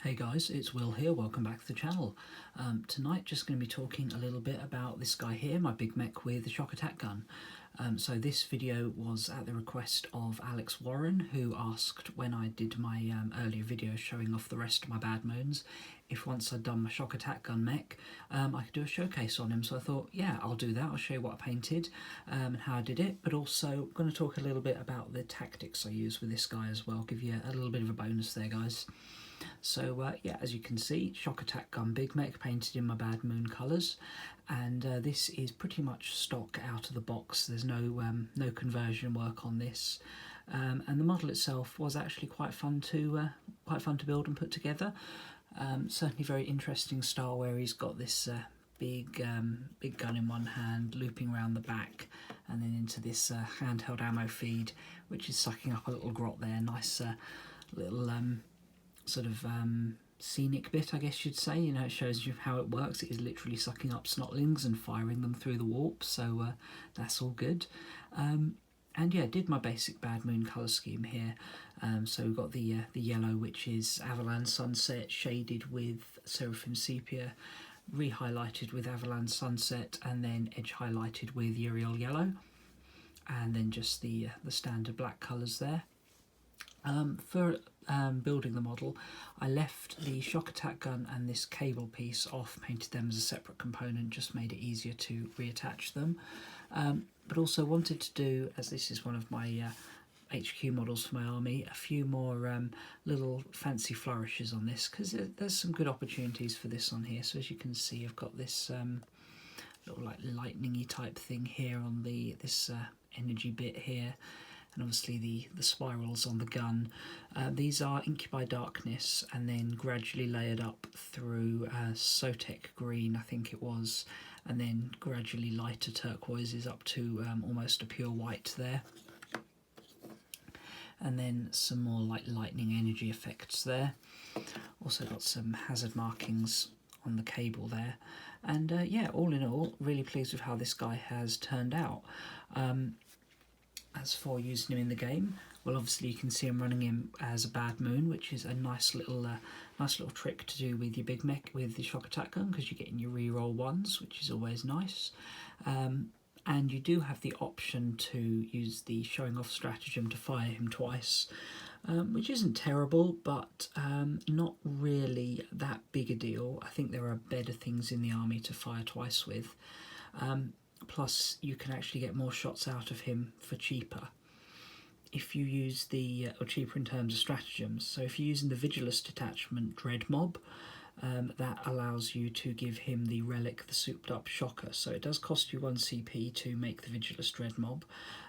Hey guys, it's Will here, welcome back to the channel. Tonight just going to be talking a little bit about this guy here, my big mech with the Shokk attack gun. So this video was at the request of Alex Warren, who asked when I did my earlier video showing off the rest of my bad moons, if once I'd done my Shokk attack gun mech, I could do a showcase on him. So I thought, yeah, I'll do that. I'll show you what I painted and how I did it, but also I'm going to talk a little bit about the tactics I use with this guy as well, give you a little bit of a bonus there, guys. So yeah, as you can see, Shokk attack gun big mech painted in my bad moon colours, and this is pretty much stock out of the box. There's no conversion work on this, and the model itself was actually quite fun to build and put together. Certainly very interesting style where he's got this big gun in one hand, looping around the back, and then into this handheld ammo feed, which is sucking up a little grot there. Nice little sort of scenic bit, I guess you'd say. You know, it shows you how it works. It is literally sucking up snotlings and firing them through the warp, so that's all good. And yeah, did my basic bad moon colour scheme here. So we've got the yellow, which is Avalanche Sunset, shaded with Seraphim Sepia, re-highlighted with Avalanche Sunset, and then edge highlighted with Uriel Yellow, and then just the standard black colours there. For building the model, I left the Shokk attack gun and this cable piece off, painted them as a separate component, just made it easier to reattach them. But also wanted to do, as this is one of my HQ models for my army, a few more little fancy flourishes on this, because there's some good opportunities for this on here. So as you can see, I've got this little like lightning-y type thing here on this energy bit here, and obviously the spirals on the gun. These are Incubi Darkness, and then gradually layered up through Sotek Green, I think it was, and then gradually lighter turquoises up to almost a pure white there. And then some more like lightning energy effects there. Also got some hazard markings on the cable there. And yeah, all in all, really pleased with how this guy has turned out. As for using him in the game, well, obviously you can see I'm running him as a bad moon, which is a nice little trick to do with your big mech with the Shokk attack gun, because you're getting your reroll ones, which is always nice. And you do have the option to use the showing off stratagem to fire him twice, which isn't terrible, but not really that big a deal. I think there are better things in the army to fire twice with. Plus, you can actually get more shots out of him for cheaper if you use or cheaper in terms of stratagems. So if you're using the Vigilus detachment Dread Mob, that allows you to give him the relic, the souped up Shocker. So it does cost you 1 CP to make the Vigilus Dread Mob,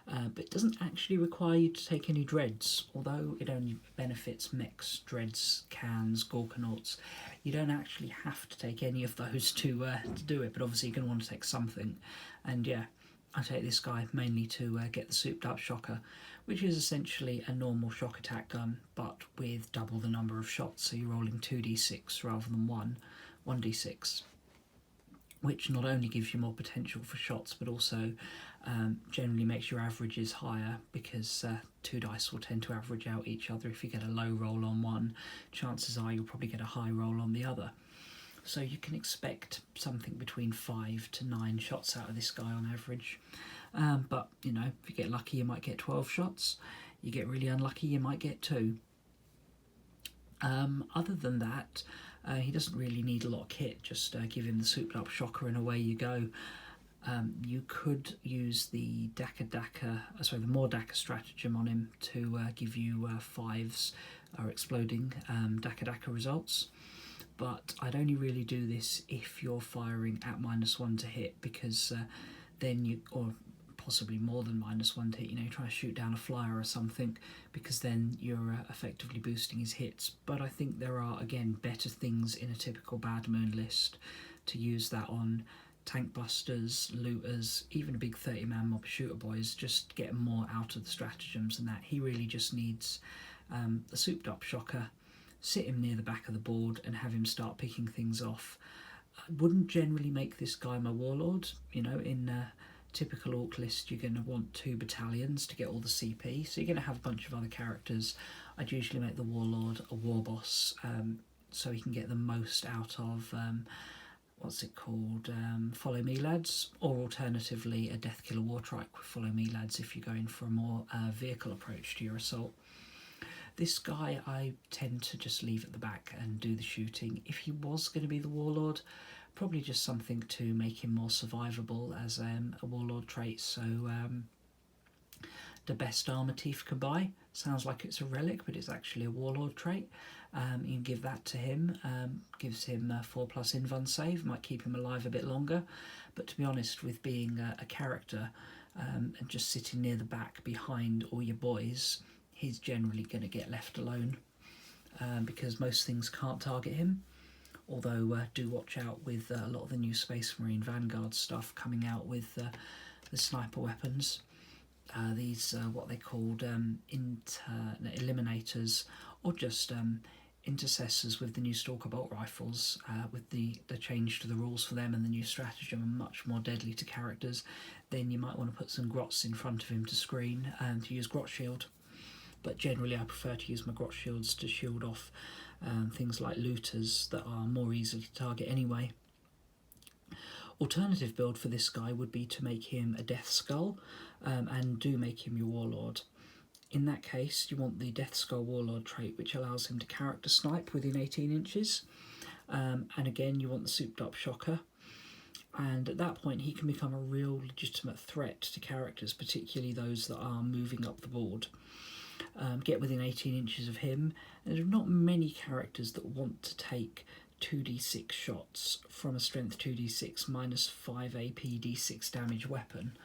but it doesn't actually require you to take any dreads, although it only benefits mechs, dreads, cans, Gorkanauts. You don't actually have to take any of those to do it, but obviously you're going to want to take something. And yeah, I take this guy mainly to get the souped up Shocker, which is essentially a normal Shokk attack gun, but with double the number of shots, so you're rolling 2d6 rather than 1d6, which not only gives you more potential for shots, but also generally makes your averages higher, because 2 dice will tend to average out each other. If you get a low roll on one, chances are you'll probably get a high roll on the other. So you can expect something between 5 to 9 shots out of this guy on average. But, you know, if you get lucky, you might get 12 shots. You get really unlucky, you might get 2. Other than that, he doesn't really need a lot of kit. Just give him the souped up Shocker and away you go. You could use the the Mordaka stratagem on him to give you 5s or exploding Daka results. But I'd only really do this if you're firing at -1 to hit, because then or possibly more than -1 to hit, you know, try to shoot down a flyer or something, because then you're effectively boosting his hits. But I think there are, again, better things in a typical bad moon list to use that on. Tank busters, looters, even a big 30-man mob shooter boys, just get more out of the stratagems than that. He really just needs the souped up Shocker, sit him near the back of the board and have him start picking things off. I wouldn't generally make this guy my warlord. You know, in typical orc list, you're going to want 2 battalions to get all the CP, so you're going to have a bunch of other characters. I'd usually make the warlord a war boss, so he can get the most out of what's it called, Follow Me Lads, or alternatively a Death Killer War Trike with Follow Me Lads if you're going for a more vehicle approach to your assault. This guy I tend to just leave at the back and do the shooting. If he was going to be the Warlord, probably just something to make him more survivable as a Warlord trait. So the best armor Teeth can buy. Sounds like it's a relic, but it's actually a Warlord trait. You can give that to him. Gives him 4+ invuln save, might keep him alive a bit longer. But to be honest, with being a character and just sitting near the back behind all your boys, he's generally going to get left alone because most things can't target him. Although do watch out with a lot of the new Space Marine Vanguard stuff coming out with the sniper weapons. These what they called eliminators, or just intercessors with the new Stalker bolt rifles, with the change to the rules for them and the new stratagem, are much more deadly to characters. Then you might want to put some grots in front of him to screen and to use grot shield. But generally I prefer to use my grot shields to shield off things like looters that are more easily to target anyway. Alternative build for this guy would be to make him a Death Skull, and do make him your Warlord. In that case, you want the Death Skull Warlord trait, which allows him to character snipe within 18 inches. And again, you want the souped up Shocker. And at that point, he can become a real legitimate threat to characters, particularly those that are moving up the board. Get within 18 inches of him. And there are not many characters that want to take 2d6 shots from a strength 2d6 minus 5 AP d6 damage weapon.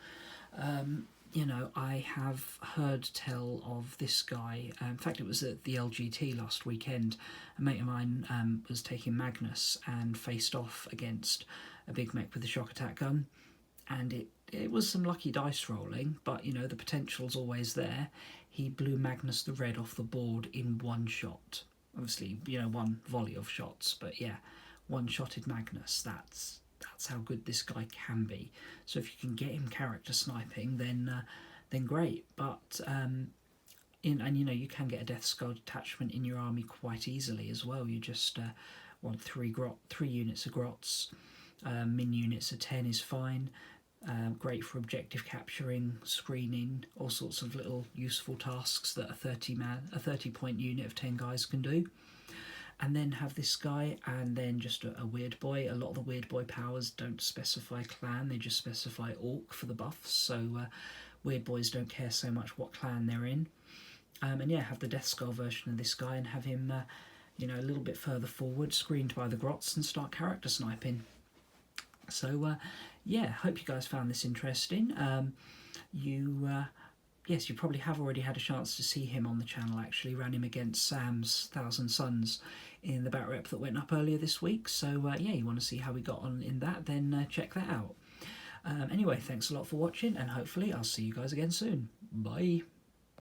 You know, I have heard tell of this guy. In fact, it was at the LGT last weekend. A mate of mine was taking Magnus and faced off against a big mech with a shock attack gun. And it was some lucky dice rolling, but, you know, the potential's always there. He blew Magnus the Red off the board in one shot. Obviously, you know, one volley of shots, but yeah, one-shotted Magnus. That's how good this guy can be. So if you can get him character sniping, then great. But and you know, you can get a Death Skull detachment in your army quite easily as well. You just want 3 units of grots. Min units of 10 is fine. Great for objective capturing, screening, all sorts of little useful tasks that a 30-point unit of 10 guys can do. And then have this guy, and then just a weird boy. A lot of the weird boy powers don't specify clan, they just specify orc for the buffs, so weird boys don't care so much what clan they're in. And yeah, have the Death Skull version of this guy and have him you know, a little bit further forward, screened by the grots, and start character sniping. So yeah, hope you guys found this interesting. Yes, you probably have already had a chance to see him on the channel. Actually ran him against Sam's Thousand Suns in the bat rep that went up earlier this week. So yeah, you want to see how we got on in that, then check that out. Anyway, thanks a lot for watching, and hopefully I'll see you guys again soon. Bye.